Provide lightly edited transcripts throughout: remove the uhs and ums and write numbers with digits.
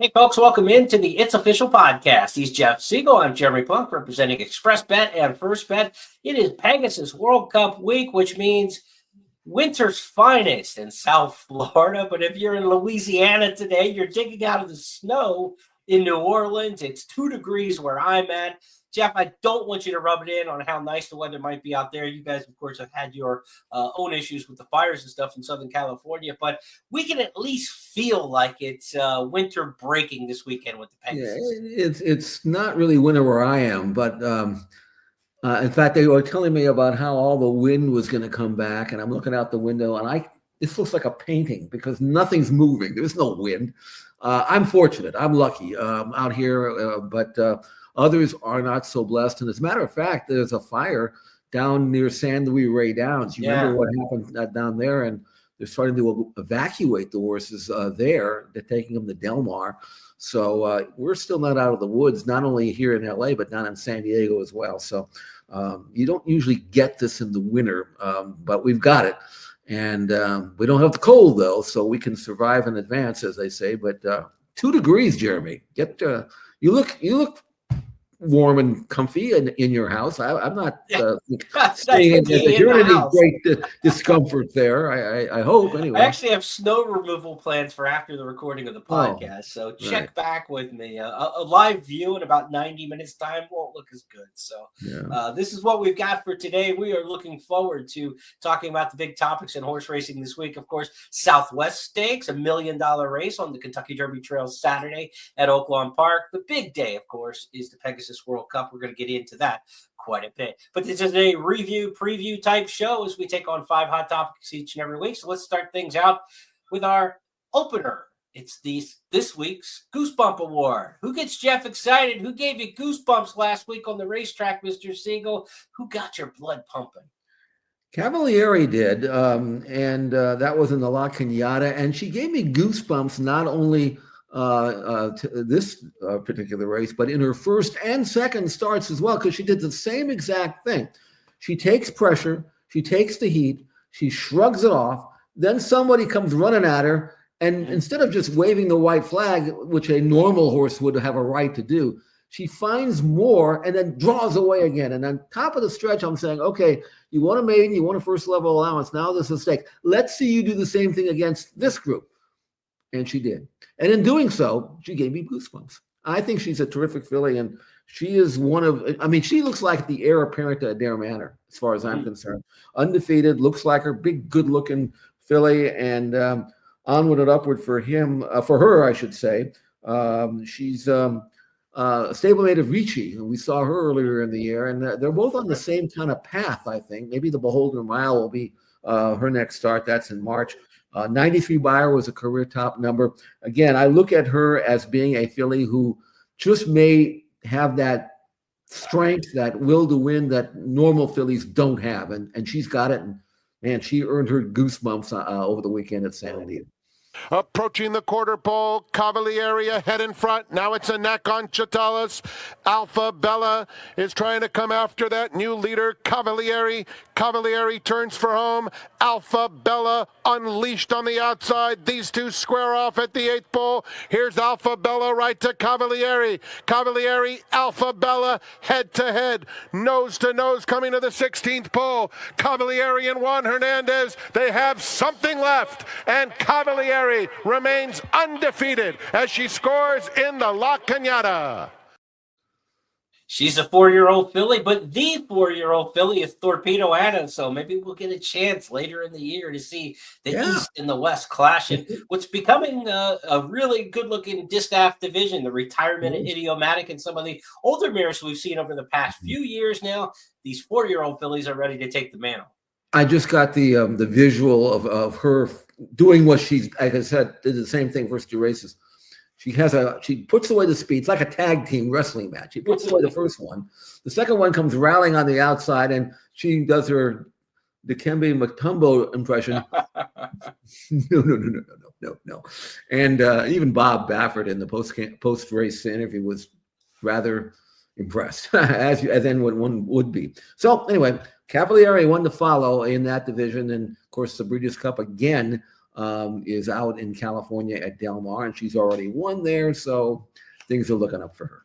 Hey, folks, welcome into the It's Official podcast. He's Jeff Siegel. I'm Jeremy Plonk, representing Express Bet and First Bet. It is Pegasus World Cup week, which means winter's finest in South Florida. But if you're in Louisiana today, you're digging out of the snow in New Orleans. It's 2 degrees where I'm at. Jeff, I don't want you to rub it in on how nice the weather might be out there. You guys, of course, have had your own issues with the fires and stuff in Southern California, but we can at least feel like it's winter breaking this weekend with the Pegasus. Yeah, it's not really winter where I am, but in fact, they were telling me about how all the wind was going to come back, and I'm looking out the window, and this looks like a painting because nothing's moving. There's no wind. I'm fortunate. I'm lucky out here, but others are not so blessed. And as a matter of fact, there's a fire down near San Luis Rey Downs. You remember what happened down there? And they're starting to evacuate the horses there. They're taking them to Del Mar. So we're still not out of the woods, not only here in LA, but down in San Diego as well. So you don't usually get this in the winter, but we've got it. And we don't have the cold, though, so we can survive in advance, as they say. But 2 degrees, Jeremy. You look warm and comfy in your house. I'm not saying that you're in any great discomfort there. I hope, anyway. I actually have snow removal plans for after the recording of the podcast, so check back with me. A live view in about 90 minutes time won't look as good. So this is what we've got for today. We are looking forward to talking about the big topics in horse racing this week. Of course, Southwest Stakes, $1 million race on the Kentucky Derby Trail Saturday at Oaklawn Park. The big day, of course, is the Pegasus World Cup. We're going to get into that quite a bit. But this is a preview type show as we take on 5 hot topics each and every week. So let's start things out with our opener. It's this week's Goosebump Award. Who gets Jeff excited? Who gave you goosebumps last week on the racetrack, Mr. Siegel? Who got your blood pumping? Cavalieri did, and that was in the La Cañada, and she gave me goosebumps not only to this particular race, but in her first and second starts as well, because she did the same exact thing. She takes pressure, she takes the heat, she shrugs it off, then somebody comes running at her, and instead of just waving the white flag, which a normal horse would have a right to do, she finds more and then draws away again. And on top of the stretch, I'm saying, okay, you want a maiden, you want a first level allowance, now this is a stake. Let's see you do the same thing against this group. And she did. And in doing so, she gave me goosebumps. I think she's a terrific filly, and she is she looks like the heir apparent to Adair Manor, as far as I'm concerned. Undefeated, looks like her, big, good-looking filly, and onward and upward for her, I should say. She's a stablemate of Ricci, and we saw her earlier in the year, and they're both on the same kind of path, I think. Maybe the Beholder Mile will be her next start. That's in March. 93 Buyer was a career top number. Again, I look at her as being a filly who just may have that strength, that will to win that normal fillies don't have. And she's got it. And man, she earned her goosebumps over the weekend at San Anita. Approaching the quarter pole, Cavalieri ahead in front. Now it's a neck on Chitalis. Alpha Bella is trying to come after that new leader, Cavalieri. Cavalieri turns for home. Alpha Bella unleashed on the outside. These two square off at the 8th pole. Here's Alpha Bella right to Cavalieri. Cavalieri, Alpha Bella, head to head, nose to nose coming to the 16th pole. Cavalieri and Juan Hernandez, they have something left. And Cavalieri remains undefeated as she scores in the La Cañada. She's a 4-year-old filly, but the 4-year-old filly is Torpedo Anna, so maybe we'll get a chance later in the year to see the East and the West clashing. What's becoming a really good-looking distaff division, the retirement of Idiomatic and some of the older mares we've seen over the past few years now. These 4-year-old fillies are ready to take the mantle. I just got the visual of her doing what she's, like I said, did the same thing first 2 races. She puts away the speed. It's like a tag team wrestling match. She puts away the first one. The second one comes rallying on the outside, and she does her Dikembe Mutombo impression. No. And even Bob Baffert in the post-race interview was rather impressed, as one would be. So anyway, Cavalieri won to follow in that division, and of course the Breeders' Cup again. is out in California at Del Mar, and she's already won there. So things are looking up for her.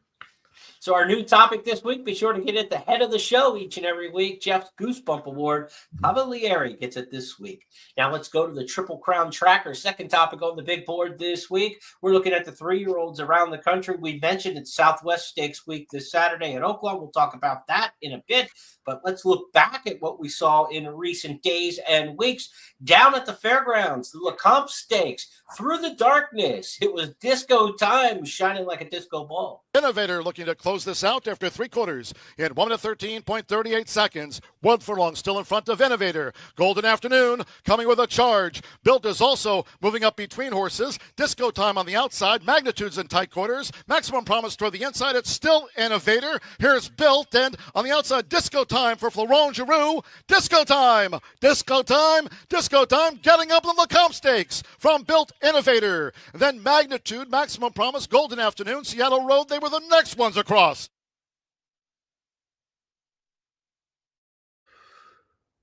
So our new topic this week, be sure to get at the head of the show each and every week. Jeff's Goosebump Award, Cavalieri gets it this week. Now let's go to the Triple Crown Tracker. Second topic on the big board this week. We're looking at the 3-year-olds around the country. We mentioned it's Southwest Stakes Week this Saturday at Oakland. We'll talk about that in a bit. But let's look back at what we saw in recent days and weeks. Down at the fairgrounds, the Lecomte Stakes, through the darkness, it was disco time, shining like a disco ball. Innovator looking to close this out after 3 quarters in 1 minute 13.38 seconds. 1 furlong still in front of Innovator. Golden Afternoon coming with a charge. Built is also moving up between horses. Disco Time on the outside. Magnitudes in tight quarters. Maximum Promise toward the inside. It's still Innovator. Here's Built, and on the outside, Disco Time for Florent Giroux. Disco Time. Disco Time. Disco Time. Getting up in the Lecomte Stakes from Built, Innovator. Then Magnitude, Maximum Promise, Golden Afternoon, Seattle Road. They were the next ones across.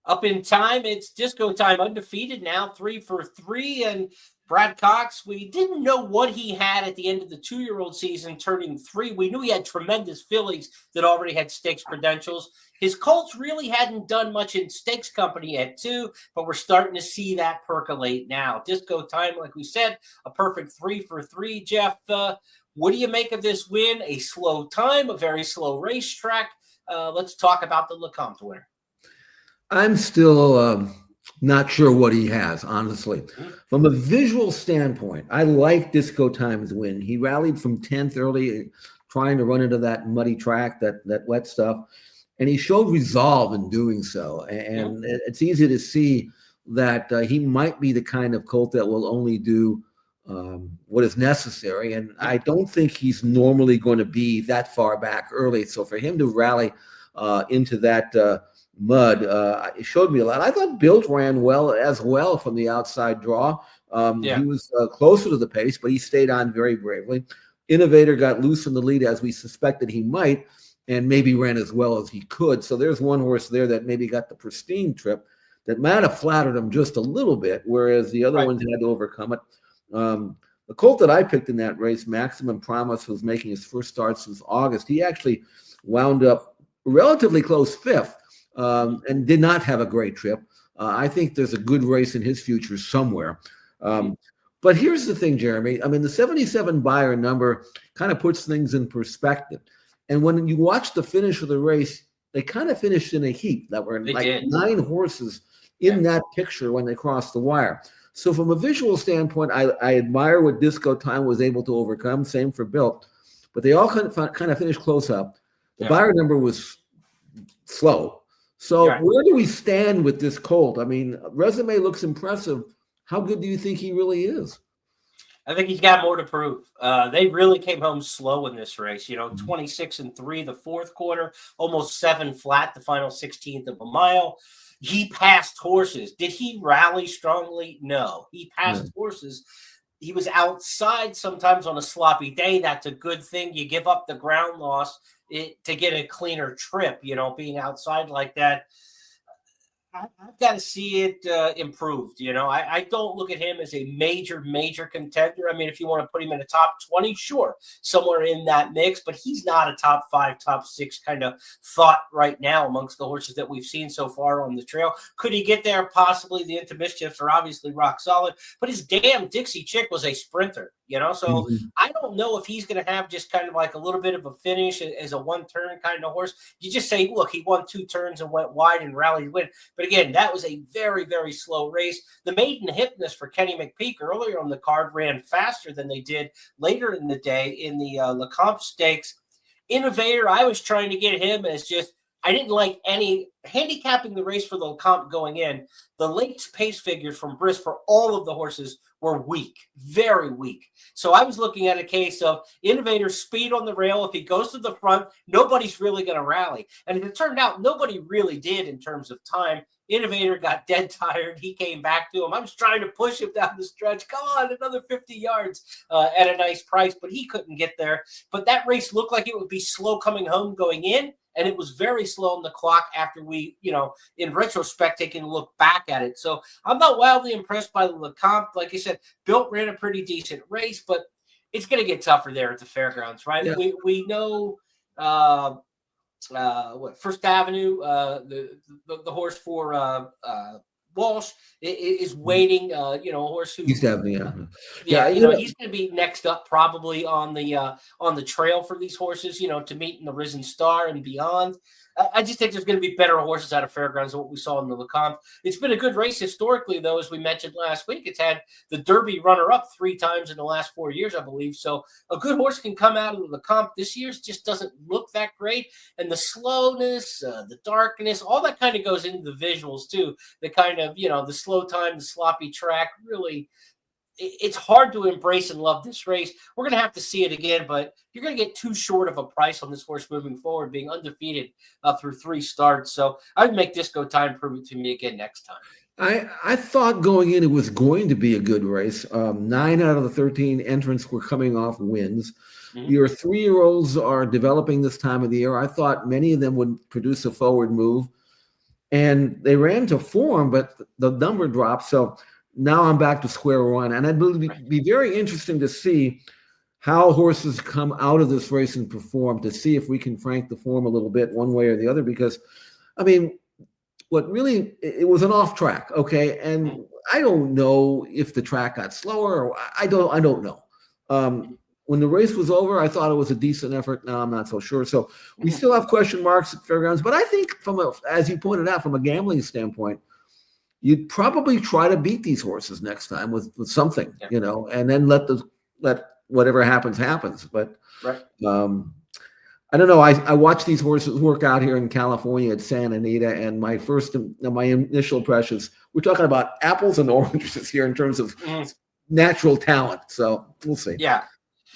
Up in time, it's Disco Time, undefeated now, 3 for 3. And Brad Cox, we didn't know what he had at the end of the 2-year-old season, turning 3. We knew he had tremendous fillies that already had stakes credentials. His colts really hadn't done much in stakes company at 2, but we're starting to see that percolate now. Disco Time, like we said, a perfect 3 for 3. Jeff, what do you make of this win? A slow time, a very slow racetrack. Let's talk about the Lecomte winner. I'm still not sure what he has, honestly. From a visual standpoint, I like Disco Time's win. He rallied from 10th early, trying to run into that muddy track, that wet stuff, and he showed resolve in doing so. And it's easy to see that he might be the kind of colt that will only do what is necessary. And I don't think he's normally going to be that far back early. So for him to rally into that mud, it showed me a lot. I thought Built ran well from the outside draw. He was closer to the pace, but he stayed on very bravely. Innovator got loose in the lead, as we suspected he might, and maybe ran as well as he could. So there's one horse there that maybe got the pristine trip that might have flattered him just a little bit, whereas the other ones had to overcome it. The colt that I picked in that race, Maximum Promise, was making his first start since August. He actually wound up relatively close 5th. And did not have a great trip. I think there's a good race in his future somewhere. But here's the thing, Jeremy. I mean, the 77 buyer number kind of puts things in perspective. And when you watch the finish of the race, they kind of finished in a heap. That were like 9 horses in that picture when they crossed the wire. So from a visual standpoint, I admire what Disco Time was able to overcome. Same for Built. But they all kind of finished close up. The buyer number was slow. So where do we stand with this colt? I mean, resume looks impressive. How good do you think he really is? I think he's got more to prove. They really came home slow in this race. 26-3 the 4th quarter, almost 7 flat the final 16th of a mile. He passed horses. Did he rally strongly? No. He passed horses. He was outside sometimes on a sloppy day. That's a good thing. You give up the ground loss to get a cleaner trip, being outside like that. I've got to see it improved. I don't look at him as a major contender. I mean, if you want to put him in the top 20, sure, somewhere in that mix, but he's not a top 5, top 6 kind of thought right now amongst the horses that we've seen so far on the trail. Could he get there? Possibly. The Into Mischiefs are obviously rock solid, but his damn Dixie Chick was a sprinter, so I don't know if he's going to have just kind of like a little bit of a finish as a 1-turn kind of horse. You just say, look, he won 2 turns and went wide and rallied win. But again, that was a very slow race. The maiden Hypnus for Kenny McPeak earlier on the card ran faster than they did later in the day in the Lecomte Stakes. Innovator, I was trying to get him as just, I didn't like any handicapping the race for the Lecomte going in. The late pace figures from Brisk for all of the horses were weak, very weak. So I was looking at a case of Innovator speed on the rail. If he goes to the front, nobody's really going to rally. And it turned out nobody really did in terms of time. Innovator got dead tired. He came back to him. I was trying to push him down the stretch. Come on, another 50 yards at a nice price, but he couldn't get there. But that race looked like it would be slow coming home going in, and it was very slow on the clock after we, in retrospect, taking a look back at it. So I'm not wildly impressed by the Lecomte. Like I said, Built ran a pretty decent race, but it's going to get tougher there at the fairgrounds, right? Yeah. We know First Avenue, the horse for Walsh is waiting. A horse who East Avenue, he's going to be next up probably on the trail for these horses, to meet in the Risen Star and beyond. I just think there's going to be better horses out of fairgrounds than what we saw in the Lecomte. It's been a good race historically, though, as we mentioned last week. It's had the Derby runner-up 3 times in the last 4 years, I believe. So a good horse can come out of the Lecomte. This year's just doesn't look that great. And the slowness, the darkness, all that kind of goes into the visuals, too. The kind of, the slow time, the sloppy track, really – it's hard to embrace and love this race. We're going to have to see it again, but you're going to get too short of a price on this horse moving forward, being undefeated through 3 starts. So I'd make this go time, prove it to me again next time. I thought going in it was going to be a good race. 9 out of the 13 entrants were coming off wins. Mm-hmm. Your 3-year-olds are developing this time of the year. I thought many of them would produce a forward move, and they ran to form, but the number dropped. So now I'm back to square one, and it'd be very interesting to see how horses come out of this race and perform, to see if we can crank the form a little bit one way or the other, because, I mean, it was an off track, okay? And I don't know if the track got slower, or I don't know. When the race was over, I thought it was a decent effort. Now I'm not so sure. So we still have question marks at fairgrounds, but I think as you pointed out, from a gambling standpoint, you'd probably try to beat these horses next time with something, and then let whatever happens. But I don't know. I watched these horses work out here in California at Santa Anita, and my initial impressions, we're talking about apples and oranges here in terms of natural talent. So we'll see. Yeah.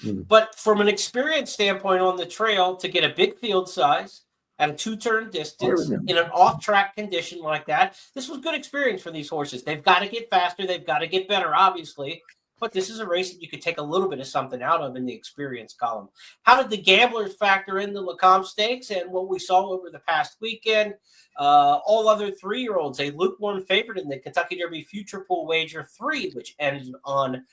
But from an experience standpoint on the trail, to get a big field size at a 2-turn distance in an off-track condition like that, this was good experience for these horses. They've got to get faster. They've got to get better, obviously. But this is a race that you could take a little bit of something out of in the experience column. How did the gamblers factor in the Lecomte Stakes and what we saw over the past weekend? All other 3-year-olds, a lukewarm favorite in the Kentucky Derby Future Pool Wager 3, which ended on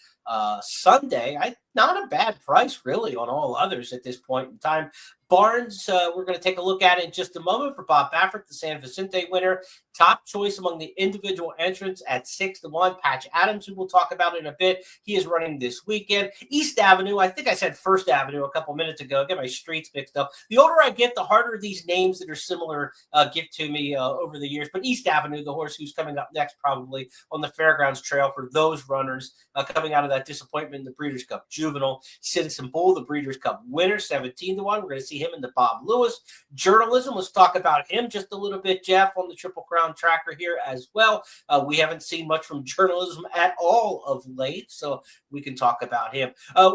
Sunday. Not a bad price, really, on all others at this point in time. Barnes, we're going to take a look at it in just a moment for Bob Baffert, the San Vicente winner. Top choice among the individual entrants at 6-1. Patch Adams, who we'll talk about in a bit. He is running this weekend. East Avenue, I think I said First Avenue a couple minutes ago. I get my streets mixed up. The older I get, the harder these names that are similar get to me over the years. But East Avenue, the horse who's coming up next probably on the Fairgrounds Trail for those runners coming out of that disappointment in the Breeders' Cup Juvenile. Citizen Bull, the Breeders' Cup winner, 17-1. We're going to see him in the Bob Lewis. Journalism, let's talk about him just a little bit, Jeff, on the Triple Crown tracker here as well. We haven't seen much from journalism at all of late, so we can talk about him.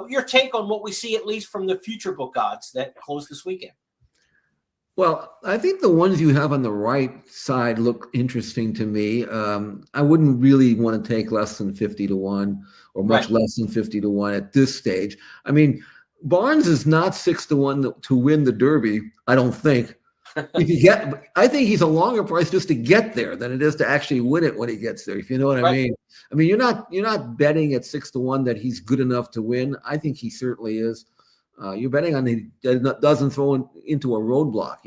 Your take on what we see, at least from the future book odds that close this weekend? Well, I think the ones you have on the right side look interesting to me. I wouldn't really want to take less than 50-1 or much less than 50-1 at this stage. I mean, Barnes is not 6-1 to win the Derby, I don't think. I think he's a longer price just to get there than it is to actually win it when he gets there, if you know what I mean. I mean, you're not betting at 6-1 that he's good enough to win. I think he certainly is. You're betting on he doesn't throw into a roadblock,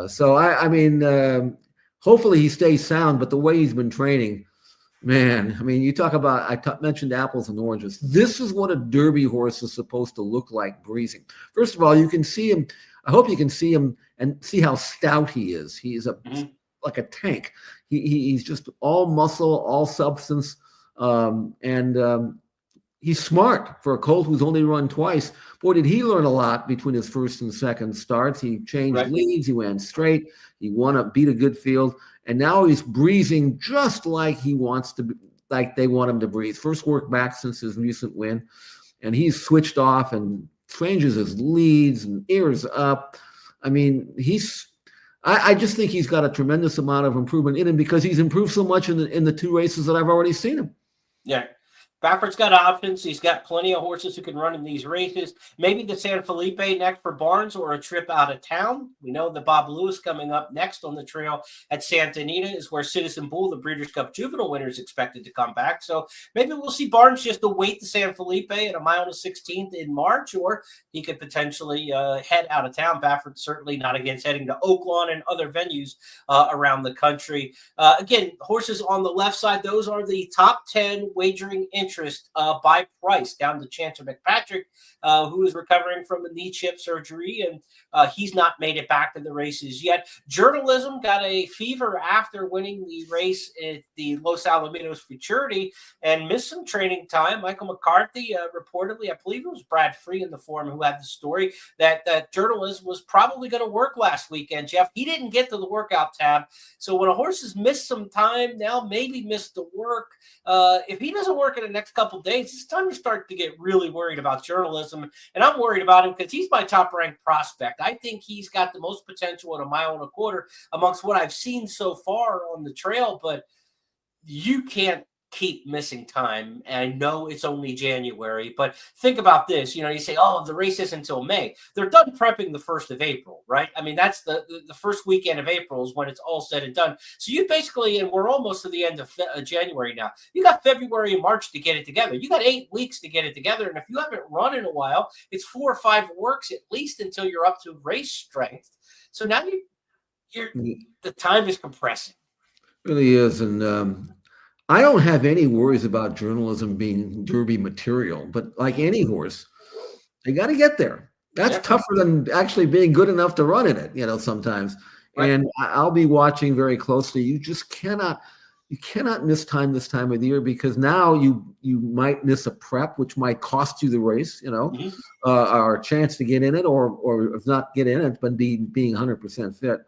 So I mean, hopefully he stays sound. But the way he's been training, man, I mean, you talk about mentioned apples and oranges. This is what a Derby horse is supposed to look like breezing. First of all, you can see him. I hope you can see him and see how stout he is. He is like a tank. He's just all muscle, all substance, and he's smart for a colt who's only run twice. Boy, did he learn a lot between his first and second starts. He changed leads. He went straight. He beat a good field. And now he's breezing just like he wants to be, like they want him to breathe. First work back since his recent win. And he's switched off and changes his leads and ears up. I mean, I just think he's got a tremendous amount of improvement in him because he's improved so much in the 2 races that I've already seen him. Yeah. Baffert's got options. He's got plenty of horses who can run in these races. Maybe the San Felipe next for Barnes or a trip out of town. We know the Bob Lewis coming up next on the trail at Santa Anita is where Citizen Bull, the Breeders' Cup Juvenile winner, is expected to come back. So maybe we'll see Barnes just await the San Felipe at a mile and 16th in March, or he could potentially head out of town. Baffert's certainly not against heading to Oaklawn and other venues around the country. Again, horses on the left side, those are the top 10 wagering interest by price, down to Chancer McPatrick, who is recovering from a knee chip surgery, and he's not made it back to the races yet. Journalism got a fever after winning the race at the Los Alamitos Futurity and missed some training time. Michael McCarthy reportedly, I believe it was Brad Free in the forum who had the story that Journalism was probably going to work last weekend, Jeff. He didn't get to the workout tab. So when a horse has missed some time, now maybe missed the work, if he doesn't work in the next couple of days, it's time to start to get really worried about Journalism. And I'm worried about him because he's my top-ranked prospect. I think he's got the most potential at a mile and a quarter amongst what I've seen so far on the trail, but you can't keep missing time. And I know it's only January, but think about this. You say, oh, the race isn't until May. They're done prepping the 1st of April, right? I mean, that's the first weekend of April is when it's all said and done. So you basically, and we're almost to the end of January now, you got February and March to get it together. You got 8 weeks to get it together. And if you haven't run in a while, it's 4 or 5 works at least until you're up to race strength. So now the time is compressing. It really is. And I don't have any worries about Journalism being Derby material, but like any horse, they got to get there. That's tougher than actually being good enough to run in it, sometimes. Right. And I'll be watching very closely. You just cannot miss time this time of the year, because now you might miss a prep, which might cost you the race, or a chance to get in it, or if not get in it, but being 100% fit.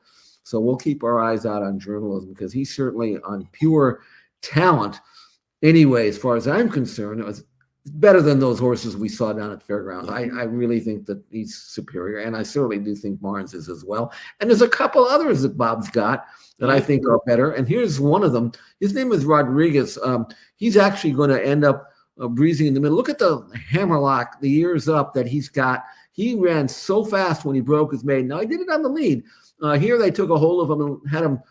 So we'll keep our eyes out on Journalism, because he's certainly on pure talent. Anyway, as far as I'm concerned, it was better than those horses we saw down at Fairgrounds. I really think that he's superior, and I certainly do think Barnes is as well. And there's a couple others that Bob's got that I think are better. And here's one of them. His name is Rodriguez. He's actually going to end up breezing in the middle. Look at the hammerlock, the ears up that he's got. He ran so fast when he broke his maiden. Now, he did it on the lead. Here they took a hold of him and had him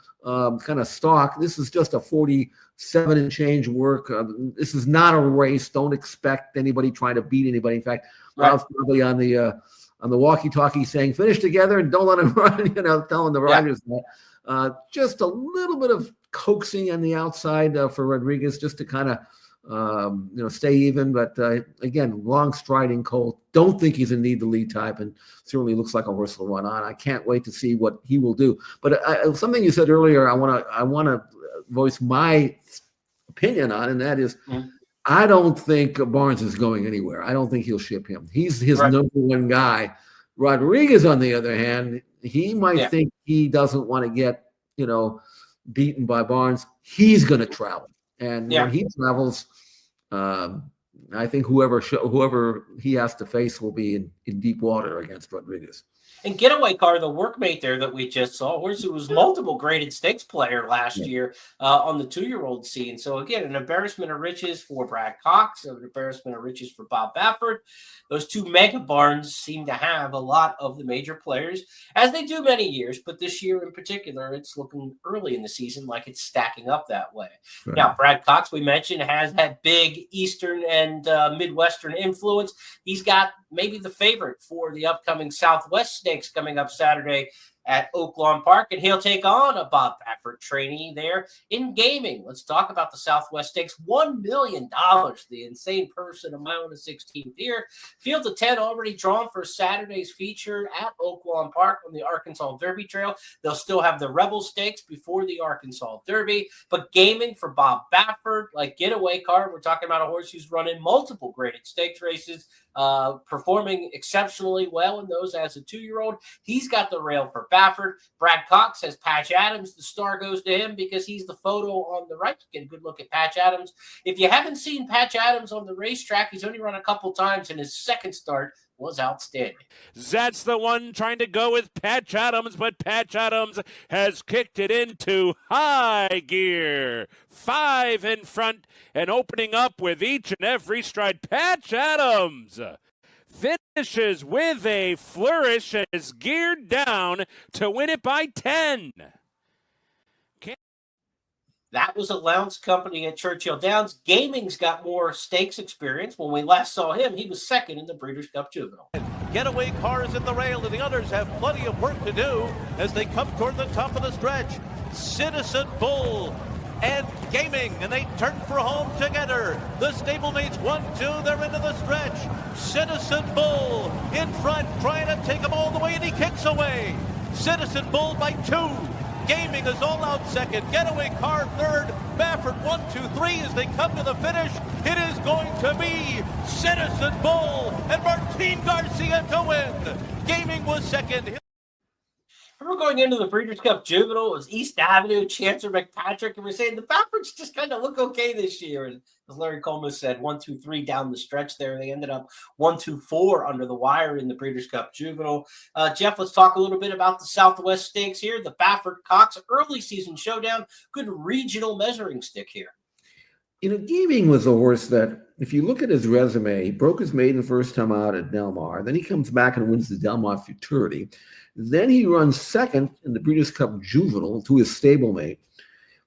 kind of stalk. This is just a 47 and change work. This is not a race. Don't expect anybody trying to beat anybody. In fact, I was probably on the walkie-talkie saying, finish together and don't let him run, telling the riders that. Just a little bit of coaxing on the outside for Rodriguez, just to kind of stay even. But again, long striding colt. Don't think he's a need the lead type, and certainly looks like a horse will run on. I can't wait to see what he will do. But something you said earlier, I want to voice my opinion on, and that is, I don't think Barnes is going anywhere. I don't think he'll ship him. He's his number one guy. Rodriguez, on the other hand, he might think he doesn't want to get beaten by Barnes. He's going to travel, and when he travels, I think whoever he has to face will be in deep water against Rodriguez. And Getaway Car, the workmate there that we just saw, who was multiple graded stakes player last year on the 2-year-old scene. So again, an embarrassment of riches for Brad Cox, an embarrassment of riches for Bob Baffert. Those two mega barns seem to have a lot of the major players, as they do many years, but this year in particular, it's looking early in the season like it's stacking up that way. Right. Now, Brad Cox, we mentioned, has had big Eastern and Midwestern influence. He's got maybe the favorite for the upcoming Southwest Stakes coming up Saturday at Oaklawn Park, and he'll take on a Bob Baffert trainee there in gaming. Let's talk about the Southwest Stakes. $1 million, the insane person, a mile and a 16th here. Field of 10 already drawn for Saturday's feature at Oaklawn Park on the Arkansas Derby Trail. They'll still have the Rebel Stakes before the Arkansas Derby, but gaming for Bob Baffert, like Getaway Car, we're talking about a horse who's running multiple graded stakes races, performing exceptionally well in those as a 2-year-old. He's got the rail for Baffert. Brad Cox says Patch Adams. The star goes to him because he's the photo on the right. Get a good look at Patch Adams. If you haven't seen Patch Adams on the racetrack, he's only run a couple times, and his second start was outstanding. That's the one trying to go with Patch Adams, but Patch Adams has kicked it into high gear. 5 in front and opening up with each and every stride. Patch Adams finishes with a flourish and is geared down to win it by 10. That was a Lowndes Company at Churchill Downs. Gaming's got more stakes experience. When we last saw him, he was second in the Breeders' Cup Juvenile. Getaway cars in the rail, and the others have plenty of work to do as they come toward the top of the stretch. Citizen Bull and Gaming, and they turn for home together. The stablemates 1-2, they're into the stretch. Citizen Bull in front, trying to take them all the way, and he kicks away. Citizen Bull by 2. Gaming is all out second. Getaway car third. Baffert 1, 2, 3 as they come to the finish. It is going to be Citizen Bull and Martin Garcia to win. Gaming was second. We're going into the Breeders' Cup Juvenile. It was East Avenue, Chancellor McPatrick, and we're saying the Bafferts just kind of look okay this year. And as Larry Coleman said, 1, 2, 3 down the stretch there. They ended up 1, 2, 4 under the wire in the Breeders' Cup Juvenile. Jeff, let's talk a little bit about the Southwest Stakes here. The Baffert-Cox early season showdown. Good regional measuring stick here. Gaming was a horse that, if you look at his resume, he broke his maiden first time out at Del Mar. Then he comes back and wins the Del Mar Futurity. Then he runs second in the Breeders' Cup Juvenile to his stablemate.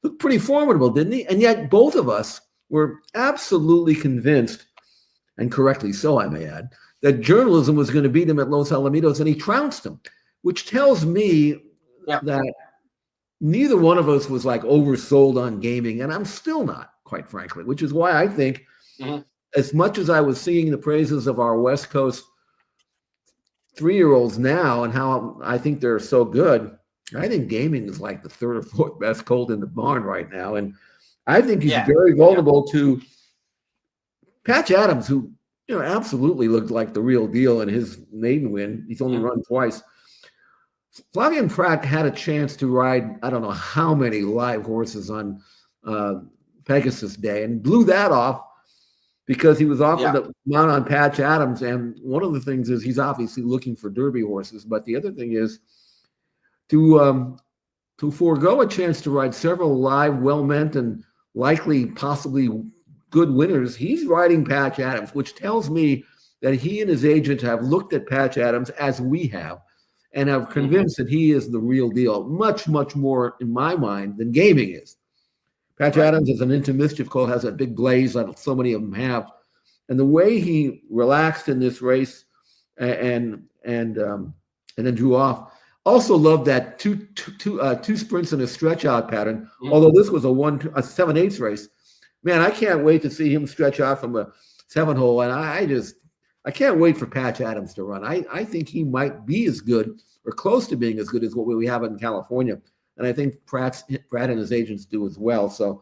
Looked pretty formidable, didn't he? And yet both of us were absolutely convinced, and correctly so, I may add, that journalism was going to beat him at Los Alamitos, and he trounced him, which tells me that neither one of us was like oversold on Gaming, and I'm still not, quite frankly, which is why I think as much as I was singing the praises of our West Coast 3-year-olds now and how I think they're so good, I think Gaming is like the 3rd or 4th best colt in the barn right now. And I think he's very vulnerable to Patch Adams, who absolutely looked like the real deal in his maiden win. He's only run twice. Flavien Prat had a chance to ride, I don't know how many live horses on Pegasus Day, and blew that off because he was offered to mount on Patch Adams. And one of the things is he's obviously looking for Derby horses. But the other thing is to forego a chance to ride several live, well-meant, and likely possibly good winners. He's riding Patch Adams, which tells me that he and his agent have looked at Patch Adams as we have and have convinced that he is the real deal, much, much more in my mind than Gaming is. Patch Adams is an into mischief colt, has a big blaze like so many of them have. And the way he relaxed in this race and then drew off. Also loved that two sprints in a stretch out pattern, although this was a 7/8 race. Man, I can't wait to see him stretch out from a 7-hole. And I can't wait for Patch Adams to run. I think he might be as good or close to being as good as what we have in California. And I think Pratt and his agents do as well. So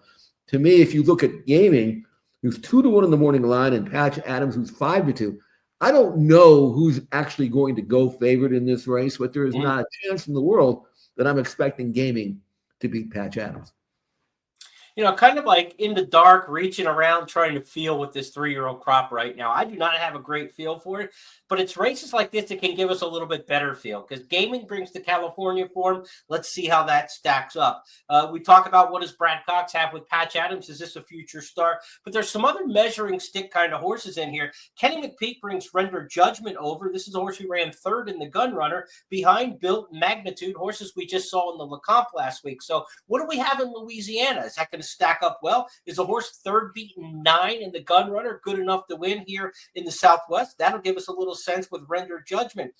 to me, if you look at Gaming, who's 2-1 in the morning line, and Patch Adams, who's 5-2, I don't know who's actually going to go favored in this race, but there is not a chance in the world that I'm expecting Gaming to beat Patch Adams. Kind of like in the dark, reaching around, trying to feel with this 3-year-old crop right now. I do not have a great feel for it, but it's races like this that can give us a little bit better feel because Gaming brings the California form. Let's see how that stacks up. We talk about what does Brad Cox have with Patch Adams. Is this a future star? But there's some other measuring stick kind of horses in here. Kenny McPeak brings Render Judgment over. This is a horse who ran 3rd in the Gun Runner behind Built Magnitude, horses we just saw in the LeCompte last week. So what do we have in Louisiana? Is that going to stack up well? Is a horse 3rd beaten 9 in the Gun Runner good enough to win here in the Southwest? That'll give us a little sense with Render Judgment.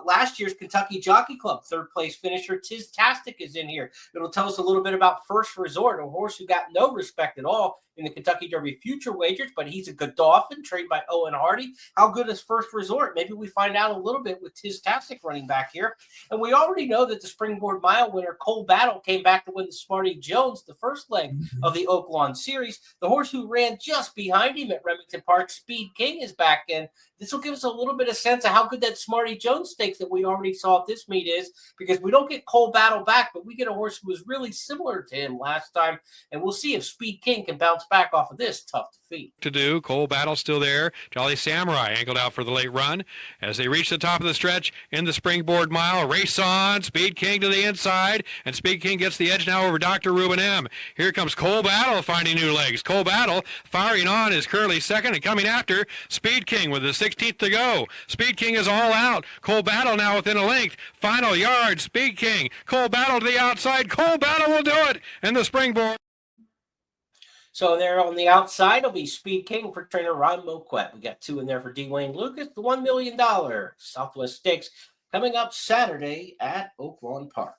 Last year's Kentucky Jockey Club 3rd place finisher Tiz-Tastic is in here. It'll tell us a little bit about First Resort, a horse who got no respect at all in the Kentucky Derby Future Wagers, but he's a Godolphin trained by Owen Hardy. How good is First Resort? Maybe we find out a little bit with Tiz-Tastic running back here. And we already know that the Springboard Mile winner Cole Battle came back to win the Smarty Jones, the first leg of the Oaklawn Series. The horse who ran just behind him at Remington Park, Speed King, is back in. This will give us a little bit of sense of how good that Smarty Jones stakes that we already saw at this meet is, because we don't get Cole Battle back, but we get a horse who was really similar to him last time, and we'll see if Speed King can bounce back off of this tough defeat. To do. Cole Battle still there. Jolly Samurai angled out for the late run. As they reach the top of the stretch in the springboard mile, race on. Speed King to the inside, and Speed King gets the edge now over Dr. Ruben M. Here comes Cole Battle finding new legs. Cole Battle firing on is currently second, and coming after Speed King with the 16th to go. Speed King is all out. Cole Battle now within a length. Final yard, Speed King. Cole Battle to the outside. Cole Battle will do it in the springboard. So there on the outside will be Speed King for trainer Ron Moquette. We got 2 in there for D. Wayne Lucas. The $1 million Southwest Stakes coming up Saturday at Oaklawn Park.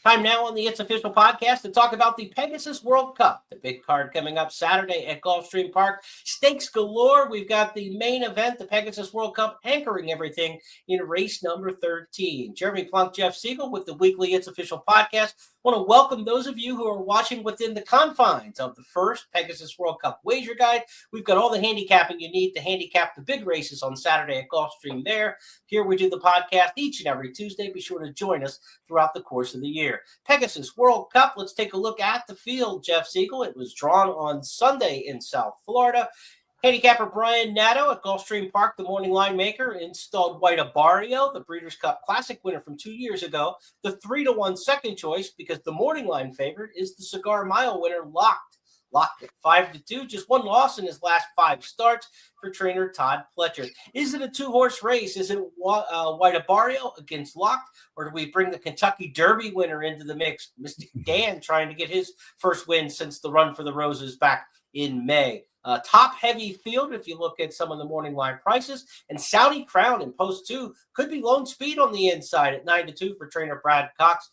Time now on the It's Official podcast to talk about the Pegasus World Cup, the big card coming up Saturday at Gulfstream Park. Stakes galore. We've got the main event, the Pegasus World Cup, anchoring everything in race number 13. Jeremy Plonk, Jeff Siegel with the weekly It's Official podcast. I want to welcome those of you who are watching within the confines of the first Pegasus World Cup wager guide. We've got all the handicapping you need to handicap the big races on Saturday at Gulfstream there. Here we do the podcast each and every Tuesday. Be sure to join us throughout the course of the year. Pegasus World Cup, let's take a look at the field, Jeff Siegel. It was drawn on Sunday in South Florida. Handicapper Brian Nadeau at Gulfstream Park, the morning line maker, installed White Abario, the Breeders' Cup Classic winner from 2 years ago, the 3-1 second choice, because the morning line favorite is the Cigar Mile winner, Locked. Locked at 5-2, just one loss in his last 5 starts for trainer Todd Pletcher. Is it a 2-horse race? Is it White Abario against Locked, or do we bring the Kentucky Derby winner into the mix? Mystic Dan trying to get his first win since the Run for the Roses back in May. Top heavy field if you look at some of the morning line prices, and Saudi Crown in post 2 could be Lone Speed on the inside at 9-2 for trainer Brad Cox.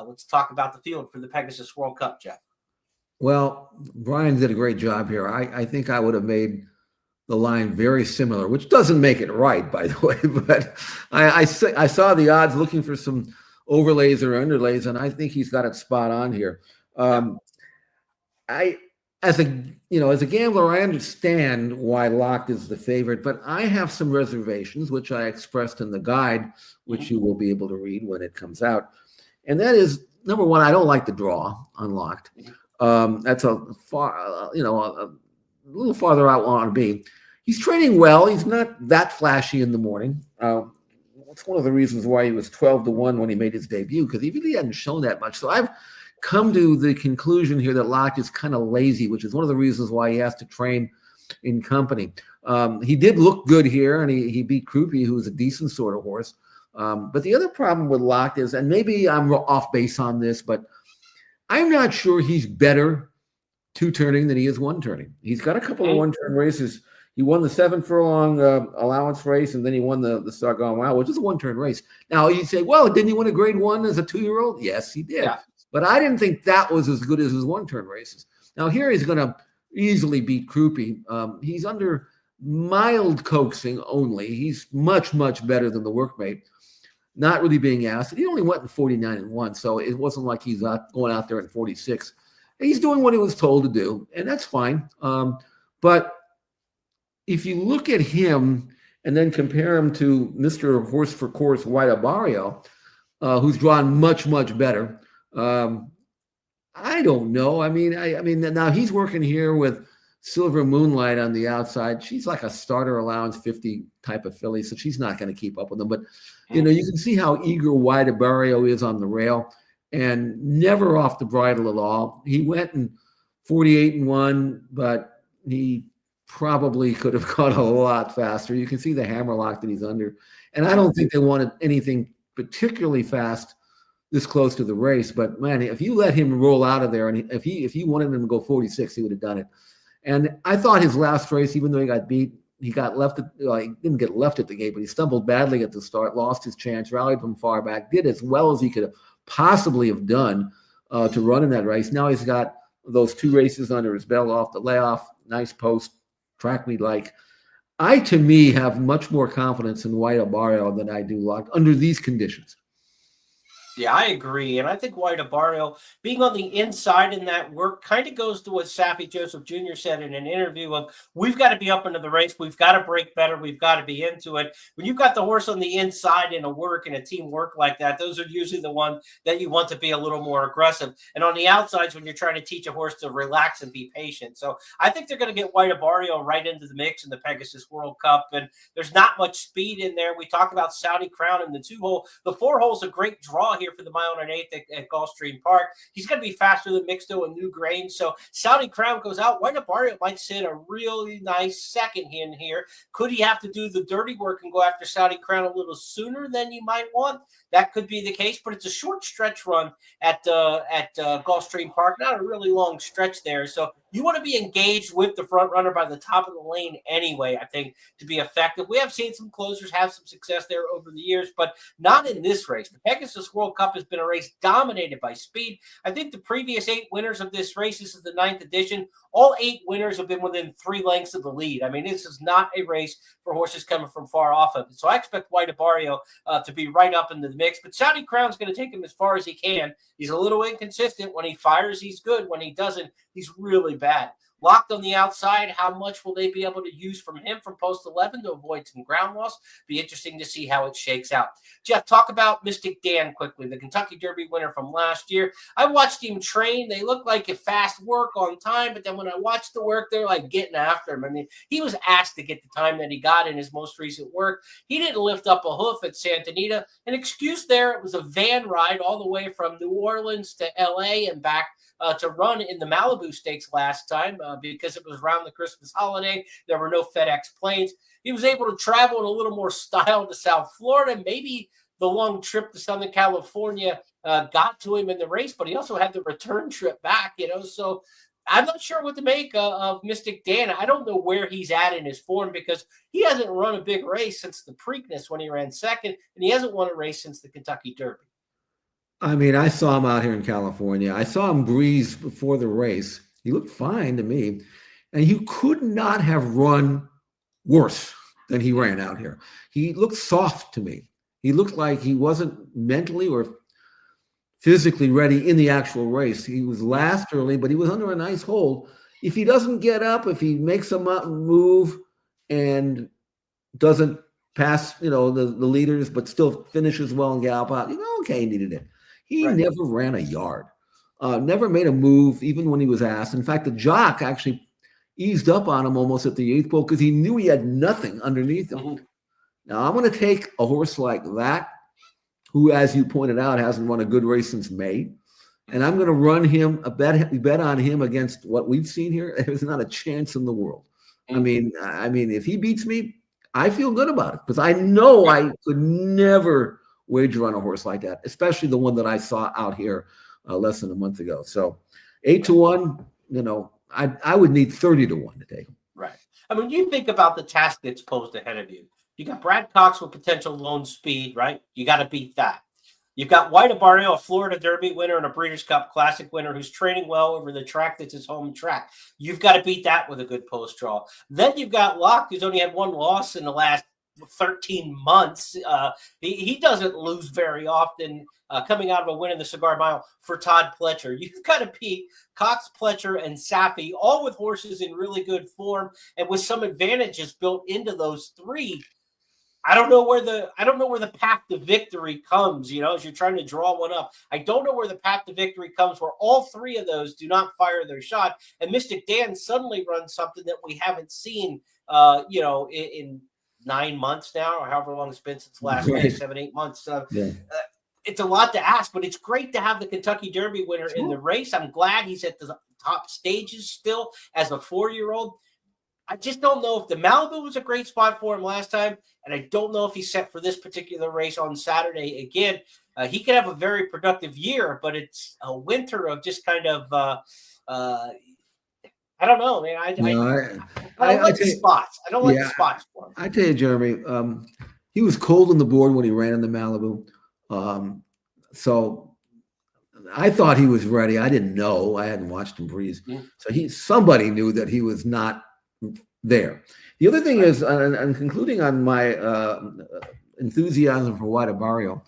Let's talk about the field for the Pegasus World Cup, Jeff. Well, Brian did a great job here. I think I would have made the line very similar, which doesn't make it right, by the way, but I saw the odds looking for some overlays or underlays, and I think he's got it spot on here. As a gambler, I understand why Locked is the favorite, but I have some reservations, which I expressed in the guide, which you will be able to read when it comes out. And that is, number one, I don't like the draw on Locked. That's a little farther out I want to be. He's training well. He's not that flashy in the morning. That's one of the reasons why he was 12-1 when he made his debut, because he really hadn't shown that much. So I've come to the conclusion here that Locked is kind of lazy, which is one of the reasons why he has to train in company. He did look good here, and he beat Krupe, who's a decent sort of horse. But the other problem with Locked is, and maybe I'm off base on this, but I'm not sure he's better 2-turning than he is 1-turning. He's got a couple of 1-turn races. He won the 7-furlong allowance race, and then he won the Cigar Mile, which is a 1-turn race. Now, you say, well, didn't he win a grade 1 as a 2-year-old? Yes, he did. Yeah. But I didn't think that was as good as his 1-turn races. Now, here he's going to easily beat Krupe. He's under mild coaxing only. He's much, much better than the workmate. Not really being asked. He only went in 49-1, so it wasn't like he's going out there in 46. He's doing what he was told to do, and that's fine. But if you look at him and then compare him to Mr. Horse for Course White Abario, who's drawn much, much better, I don't know. I mean, now he's working here with Silver Moonlight on the outside. She's like a starter allowance 50 type of filly, so she's not going to keep up with them. But, you can see how eager White Abario is on the rail and never off the bridle at all. He went in 48-1, but he probably could have gone a lot faster. You can see the hammerlock that he's under. And I don't think they wanted anything particularly fast this close to the race. But, man, if you let him roll out of there, and if he wanted him to go 46, he would have done it. And I thought his last race, even though he got beat, he got left. He didn't get left at the gate, but he stumbled badly at the start, lost his chance, rallied from far back, did as well as he could have possibly have done to run in that race. Now he's got those 2 races under his belt off the layoff, nice post, track we like. I, to me, have much more confidence in White Abario than I do Locked under these conditions. Yeah, I agree. And I think White Barrio being on the inside in that work kind of goes to what Saffy Joseph Jr. said in an interview of we've got to be up into the race. We've got to break better. We've got to be into it. When you've got the horse on the inside in a work and a team work like that, those are usually the ones that you want to be a little more aggressive. And on the outsides, when you're trying to teach a horse to relax and be patient. So I think they're going to get White Barrio right into the mix in the Pegasus World Cup. And there's not much speed in there. We talked about Saudi Crown and the 2-hole. The 4-hole's a great draw here for the mile and an eighth at Gulfstream Park. He's going to be faster than Mixto and New Grange. So Saudi Crown goes out. White Barrio might sit a really nice second in here. Could he have to do the dirty work and go after Saudi Crown a little sooner than you might want? That could be the case, but it's a short stretch run at Gulfstream Park. Not a really long stretch there. So you want to be engaged with the front runner by the top of the lane anyway, I think, to be effective. We have seen some closers have some success there over the years, but not in this race. The Pegasus World Cup has been a race dominated by speed. I think the previous 8 winners of this race, this is the 9th edition, all 8 winners have been within 3 lengths of the lead. I mean, this is not a race for horses coming from far off of it. So I expect White Barrio to be right up in the mix, but Saudi Crown's going to take him as far as he can. He's a little inconsistent. When he fires, he's good. When he doesn't, he's really bad. Locked on the outside, how much will they be able to use from him from post 11 to avoid some ground loss? Be interesting to see how it shakes out. Jeff, talk about Mystic Dan quickly, the Kentucky Derby winner from last year. I watched him train. They look like a fast work on time, but then when I watched the work, they're like getting after him. I mean, he was asked to get the time that he got in his most recent work. He didn't lift up a hoof at Santa Anita. An excuse there, it was a van ride all the way from New Orleans to L.A. and back to run in the Malibu Stakes last time because it was around the Christmas holiday. There were no FedEx planes. He was able to travel in a little more style to South Florida. Maybe the long trip to Southern California got to him in the race, but he also had the return trip back, So I'm not sure what to make of Mystic Dan. I don't know where he's at in his form because he hasn't run a big race since the Preakness when he ran second, and he hasn't won a race since the Kentucky Derby. I mean, I saw him out here in California. I saw him breeze before the race. He looked fine to me. And he could not have run worse than he ran out here. He looked soft to me. He looked like he wasn't mentally or physically ready in the actual race. He was last early, but he was under a nice hold. If he doesn't get up, if he makes a move and doesn't pass, the leaders, but still finishes well and gallop out, okay, he needed it. He never ran a yard, never made a move, even when he was asked. In fact, the jock actually eased up on him almost at the 8th pole because he knew he had nothing underneath him. Mm-hmm. Now, I'm going to take a horse like that, who, as you pointed out, hasn't run a good race since May, and I'm going to run him a bet on him against what we've seen here. There's not a chance in the world. Mm-hmm. I mean, if he beats me, I feel good about it because I know I could never wager on a horse like that, especially the one that I saw out here less than a month ago. So 8-1, I would need 30-1 to take him. Right. I mean, you think about the task that's posed ahead of you. You got Brad Cox with potential lone speed, right? You got to beat that. You've got White Barrio, a Florida Derby winner and a Breeders' Cup Classic winner who's training well over the track that's his home track. You've got to beat that with a good post draw. Then you've got Locke, who's only had 1 loss in the last 13 months. He doesn't lose very often coming out of a win in the Cigar Mile for Todd Pletcher. You've got to beat Cox, Pletcher, and Saffy, all with horses in really good form and with some advantages built into those 3. I don't know where the path to victory comes, as you're trying to draw one up. I don't know where the path to victory comes where all 3 of those do not fire their shot. And Mystic Dan suddenly runs something that we haven't seen, in 9 months now, or however long it's been since last May, 7-8 months. It's a lot to ask, but it's great to have the Kentucky Derby winner in the race. I'm glad he's at the top stages still as a 4-year-old. I just don't know if the Malibu was a great spot for him last time, and I don't know if he's set for this particular race on Saturday again. He could have a very productive year, but it's a winter of just kind of I don't know, man. I don't like the spots. I don't like the spots for him. I tell you, Jeremy, he was cold on the board when he ran in the Malibu. So I thought he was ready. I didn't know. I hadn't watched him breeze. Yeah. So somebody knew that he was not there. The other thing is, and concluding on my enthusiasm for White Barrio,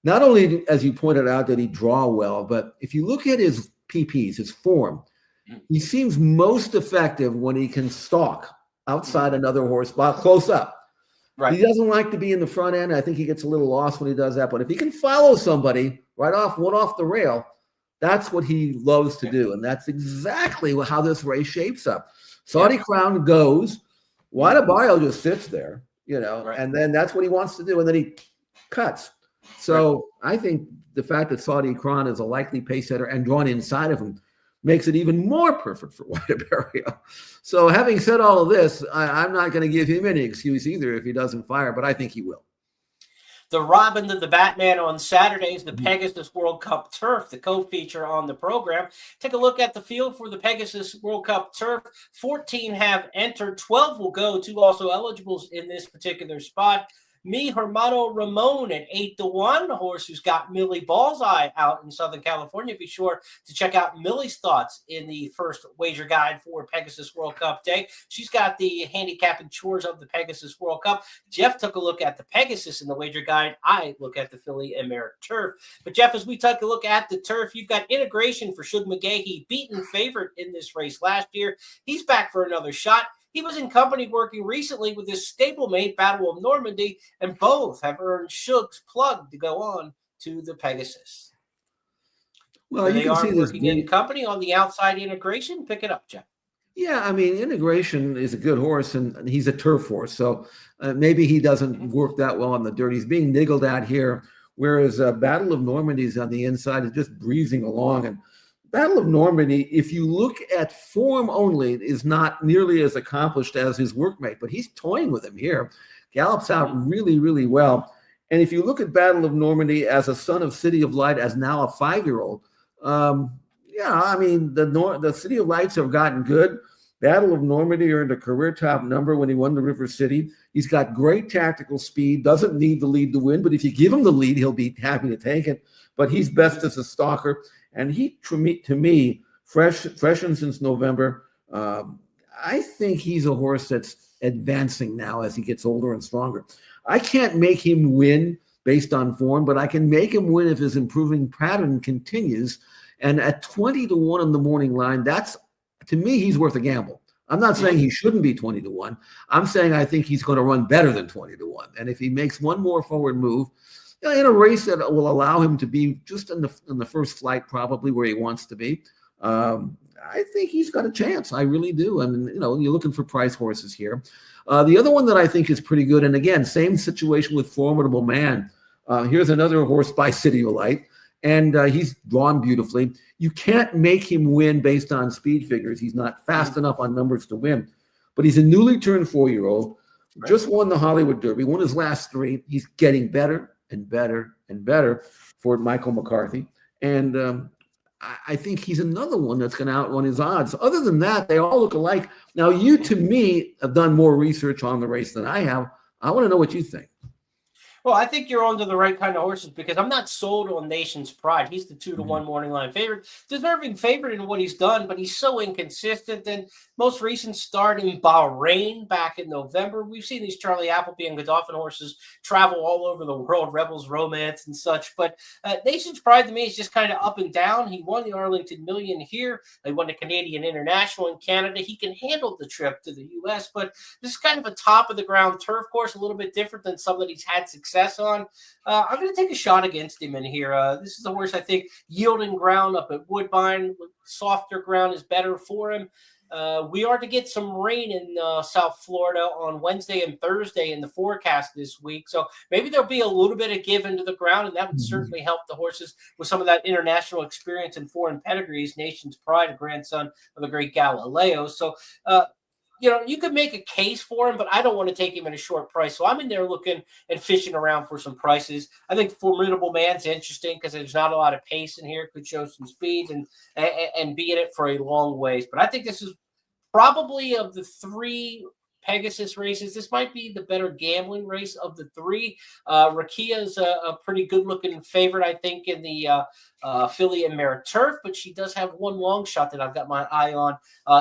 not only, as you pointed out, did he draw well, but if you look at his PPs, his form, he seems most effective when he can stalk outside another horse while close up. Right. He doesn't like to be in the front end. I think he gets a little lost when he does that. But if he can follow somebody one off the rail, that's what he loves to do. And that's exactly how this race shapes up. Saudi Crown goes. Guadabayo just sits there, and then that's what he wants to do. And then he cuts. So I think the fact that Saudi Crown is a likely pace setter and drawn inside of him makes it even more perfect for Guadabayo. So having said all of this, I'm not going to give him any excuse either if he doesn't fire, but I think he will. The Robin and the Batman on Saturdays, the Pegasus World Cup Turf, the co-feature on the program. Take a look at the field for the Pegasus World Cup Turf. 14 have entered. 12 will go. 2 also eligibles in this particular spot. Mi Hermano Ramon at 8-1, a horse who's got Millie Ballseye out in Southern California. Be sure to check out Millie's thoughts in the first wager guide for Pegasus World Cup Day. She's got the handicapping chores of the Pegasus World Cup. Jeff took a look at the Pegasus in the wager guide. I look at the Filly and Merritt Turf. But Jeff, as we take a look at the turf, you've got Integration for Shug McGahee, beaten favorite in this race last year. He's back for another shot. He was in company working recently with his stablemate, Battle of Normandy, and both have earned Shug's plug to go on to the Pegasus. Well, they are working in company on the outside. Integration. Pick it up, Jeff. Yeah, I mean, Integration is a good horse, and he's a turf horse, so maybe he doesn't work that well on the dirt. He's being niggled at here, whereas Battle of Normandy is on the inside, is just breezing along, and Battle of Normandy, if you look at form only, is not nearly as accomplished as his workmate, but he's toying with him here. Gallops out really, really well. And if you look at Battle of Normandy as a son of City of Light, as now a 5-year-old, I mean, the City of Lights have gotten good. Battle of Normandy earned a career top number when he won the River City. He's got great tactical speed, doesn't need the lead to win, but if you give him the lead, he'll be happy to take it. But he's best as a stalker. And he, to me, freshened since November. I think he's a horse that's advancing now as he gets older and stronger. I can't make him win based on form, but I can make him win if his improving pattern continues. And at 20-1 on the morning line, to me, he's worth a gamble. I'm not saying he shouldn't be 20-1. I'm saying I think he's going to run better than 20-1. And if he makes one more forward move, in a race that will allow him to be just in the first flight, probably where he wants to be, I think he's got a chance. I really do. I mean, you're looking for price horses here. The other one that I think is pretty good, and again, same situation with Formidable Man. Here's another horse by City of Light, and he's drawn beautifully. You can't make him win based on speed figures. He's not fast enough on numbers to win, but he's a newly turned 4-year-old, just won the Hollywood Derby, won his last 3. He's getting better and better and better for Michael McCarthy. And I think he's another one that's going to outrun his odds. Other than that, they all look alike. Now, you, to me, have done more research on the race than I have. I want to know what you think. Well, I think you're onto the right kind of horses because I'm not sold on Nation's Pride. He's the 2-1 morning line favorite. Deserving favorite in what he's done, but he's so inconsistent. And most recent start in Bahrain back in November. We've seen these Charlie Appleby and Godolphin horses travel all over the world, Rebels Romance and such. But Nation's Pride to me is just kind of up and down. He won the Arlington Million here. He won the Canadian International in Canada. He can handle the trip to the U.S., but this is kind of a top-of-the-ground turf course, a little bit different than some that he's had success on. I'm going to take a shot against him in here. This is a horse I think yielding ground up at Woodbine. Softer ground is better for him. We are to get some rain in South Florida on Wednesday and Thursday in the forecast this week. So maybe there'll be a little bit of give into the ground, and that would certainly help the horses with some of that international experience and foreign pedigrees. Nation's Pride, a grandson of the great Galileo. So, you could make a case for him, but I don't want to take him at a short price. So I'm in there looking and fishing around for some prices. I think Formidable Man's interesting because there's not a lot of pace in here. Could show some speed and be in it for a long ways. But I think this is probably of the 3 Pegasus races. This might be the better gambling race of the three. Rakia is a pretty good-looking favorite, I think, in the filly and mare turf, but she does have one long shot that I've got my eye on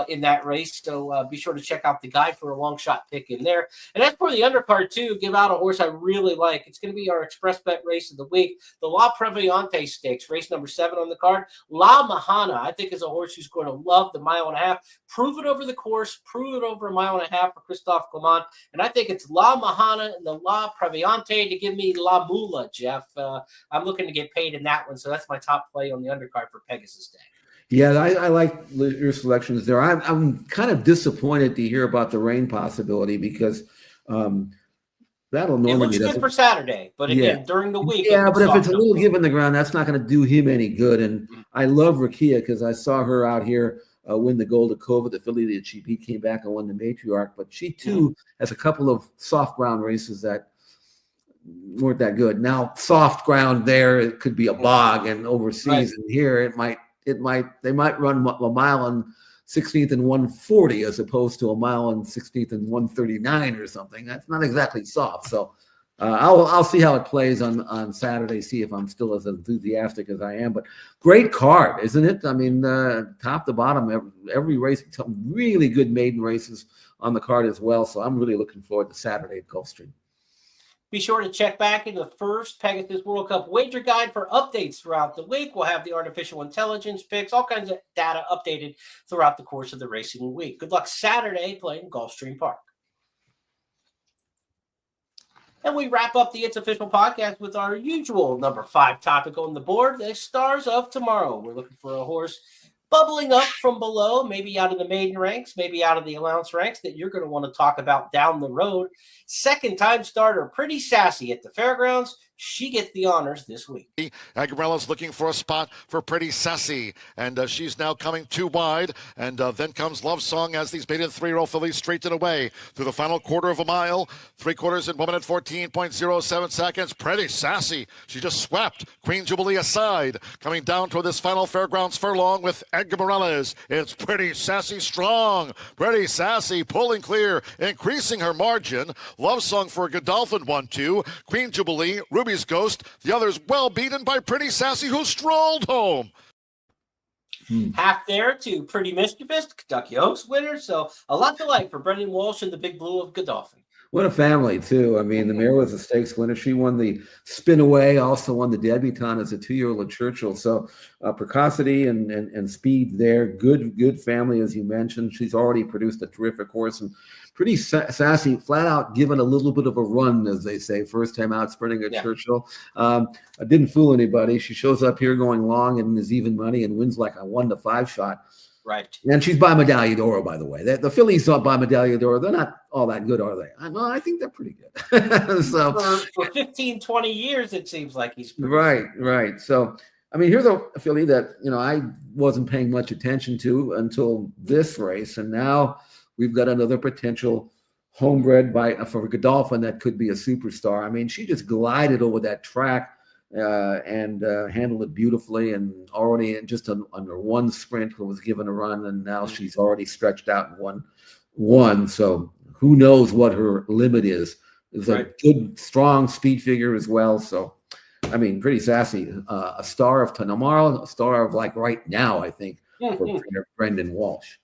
in that race. So be sure to check out the guide for a long shot pick in there. And as for the undercard, too, give out a horse I really like. It's going to be our express bet race of the week, the La Previante Stakes, race number 7 on the card. La Mahana, I think, is a horse who's going to love the mile and a half. Prove it over the course, prove it over a mile and a half for Christophe Clement. And I think it's La Mahana and the La Previante to give me La Mula, Jeff. I'm looking to get paid in that one, so that's my top play on the undercard for Pegasus Day. Yeah, I like your selections there. I'm kind of disappointed to hear about the rain possibility because that'll normally. It looks good for Saturday, but again, during the week. Yeah, but if it's a little give in the ground, that's not going to do him any good. And I love Rakia because I saw her out here win the Golden Cova, the filly that she beat, came back and won the Matriarch. But she too has a couple of soft ground races that weren't that good. Now, soft ground there, it could be a bog, and overseas and here they might run a mile on 16th and 140 as opposed to a mile on 16th and 139 or something. That's not exactly soft. So I'll see how it plays on Saturday, see if I'm still as enthusiastic as I am. But great card, isn't it? I mean, top to bottom, every race, really good maiden races on the card as well. So I'm really looking forward to Saturday at Gulfstream. Be sure to check back into the first Pegasus World Cup wager guide for updates throughout the week. We'll have the artificial intelligence picks, all kinds of data updated throughout the course of the racing week. Good luck Saturday playing Gulfstream Park. And we wrap up the It's Official podcast with our usual number 5 topic on the board, the Stars of Tomorrow. We're looking for a horse bubbling up from below, maybe out of the maiden ranks, maybe out of the allowance ranks that you're going to want to talk about down the road. Second-time starter, Pretty Sassy at the Fairgrounds. She gets the honors this week. Agarella's looking for a spot for Pretty Sassy, and she's now coming too wide, and then comes Love Song as these maiden 3-year-old fillies straighten away through the final quarter of a mile. 3/4 in 1 minute 14.07 seconds. Pretty Sassy, she just swept Queen Jubilee aside, coming down toward this final Fairgrounds furlong with Edgar Morales. It's Pretty Sassy strong. Pretty Sassy pulling clear, increasing her margin. Love Song for Godolphin 1-2. Queen Jubilee, Ruby's Ghost, the others well beaten by Pretty Sassy, who strolled home. Half there to Pretty Mischievous, Kentucky Oaks winner. So a lot to like for Brendan Walsh and the Big Blue of Godolphin. What a family, too. I mean, the mare was a stakes winner. She won the Spin Away, also won the Debutante as a 2-year-old at Churchill. So precocity and speed there. Good family, as you mentioned. She's already produced a terrific horse. And Pretty Sassy, flat out given a little bit of a run, as they say, first time out sprinting at Churchill. I didn't fool anybody. She shows up here going long and is even money and wins like a 1-5 shot. Right. And she's by Medaglia d'Oro, by the way. The fillies are by Medaglia d'Oro. They're not all that good, are they? I think they're pretty good. So for 15, 20 years, it seems like he's right. So, I mean, here's a filly that, I wasn't paying much attention to until this race. And now we've got another potential homebred for Godolphin that could be a superstar. I mean, she just glided over that track and handled it beautifully, and already just under one sprint was given a run, and now she's already stretched out and won. So who knows what her limit is. It's a good, strong speed figure as well. So, I mean, Pretty Sassy, a star of tomorrow, a star of like right now, I think, for Brendan Walsh.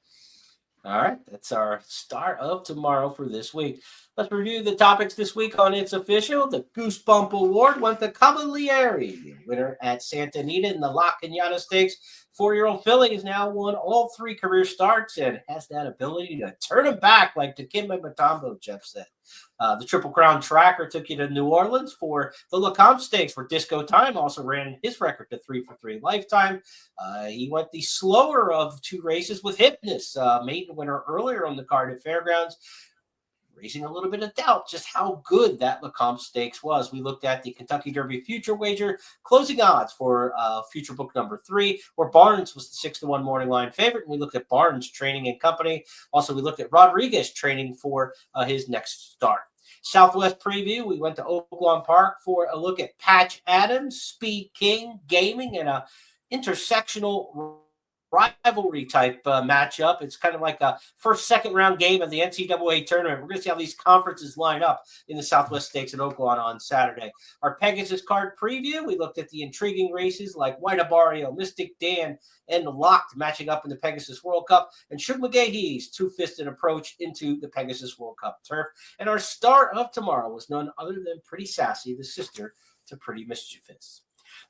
All right, that's our Star of Tomorrow for this week. Let's review the topics this week on It's Official. The Goosebump Award went to Cavalieri, the winner at Santa Anita in the La Cañada Stakes. 4-year-old filly has now won all 3 career starts and has that ability to turn them back like Dikembe Mutombo, Jeff said. The Triple Crown Tracker took you to New Orleans for the Lecomte Stakes, where Disco Time also ran his record to 3-for-3 lifetime. He went the slower of 2 races with Hypnus, maiden winner earlier on the card at Fairgrounds, raising a little bit of doubt just how good that Lecomte Stakes was. We looked at the Kentucky Derby future wager closing odds for future book number 3, where Barnes was the 6-1 morning line favorite. And we looked at Barnes training and company. Also, we looked at Rodriguez training for his next start. Southwest preview, we went to Oaklawn Park for a look at Patch Adams, Speed King, Gaming, and a intersectional rivalry type matchup. It's kind of like a first, second round game of the NCAA tournament. We're going to see how these conferences line up in the Southwest Stakes at Oaklawn on Saturday. Our Pegasus card preview, we looked at the intriguing races like White Abario, Mystic Dan, and Locked matching up in the Pegasus World Cup, and Shug McGahee's two-fisted approach into the Pegasus World Cup turf. And our star of tomorrow was none other than Pretty Sassy, the sister to Pretty Mischievous.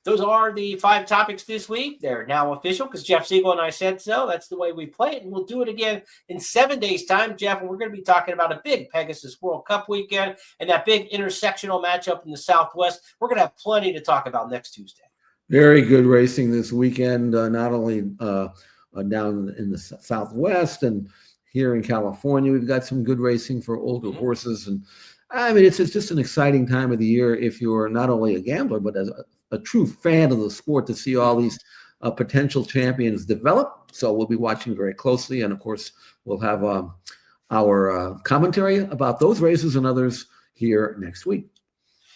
Those are the 5 topics this week. They're now official because Jeff Siegel and I said so. That's the way we play it, and we'll do it again in 7 days' time, Jeff, and we're going to be talking about a big Pegasus World Cup weekend and that big intersectional matchup in the Southwest. We're going to have plenty to talk about next Tuesday. Very good racing this weekend, not only down in the Southwest and here in California. We've got some good racing for older horses. And I mean, it's just an exciting time of the year if you're not only a gambler, but as a true fan of the sport, to see all these potential champions develop. So we'll be watching very closely. And of course, we'll have our commentary about those races and others here next week.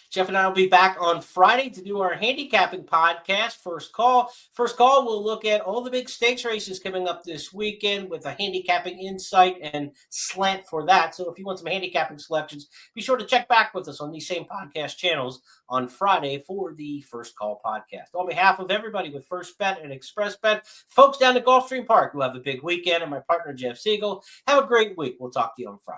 Jeff and I will be back on Friday to do our handicapping podcast, First Call. First Call, we'll look at all the big stakes races coming up this weekend with a handicapping insight and slant for that. So if you want some handicapping selections, be sure to check back with us on these same podcast channels on Friday for the First Call podcast. On behalf of everybody with First Bet and Express Bet, folks down at Gulfstream Park who have a big weekend, and my partner, Jeff Siegel, have a great week. We'll talk to you on Friday.